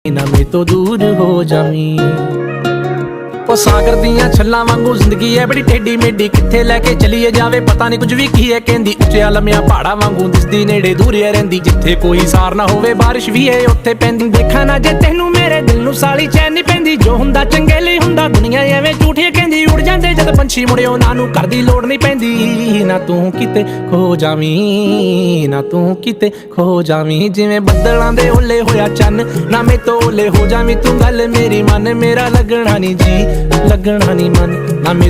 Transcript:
ना मैं तो दूर हो जावी। ओ सागर दियां छल्लां वांगू जिंदगी है बड़ी टेढ़ी मेढ़ी, किथे लैके चलीए जावे पता नहीं कुछ भी की है कहंदी। उच्चिया लम्मिया पहाड़ा वांगू दिसदी नेड़े दूरिया रहिंदी, जिथे कोई सार ना होवे बारिश भी है उत्थे पैंदी। देखा ना जे तैनू मेरे दिल नू साली चैन नहीं पैंदी, जो हुंदा चंगे लई हुंदा दुनिया एवें झूठिया कहंदी। उड़ जांदे जद पंछी मुड़े उन्हां नू घर दी लोड़ नहीं पैंदी। ना तू किते खो जावी, ना तू किते खो जावी, जिवें बदलां दे ओले होया चन्न। ना मैं तो ओले हो जावी, तू गल मेरी मन, मेरा लगना नहीं जी लगना नहीं मन। ना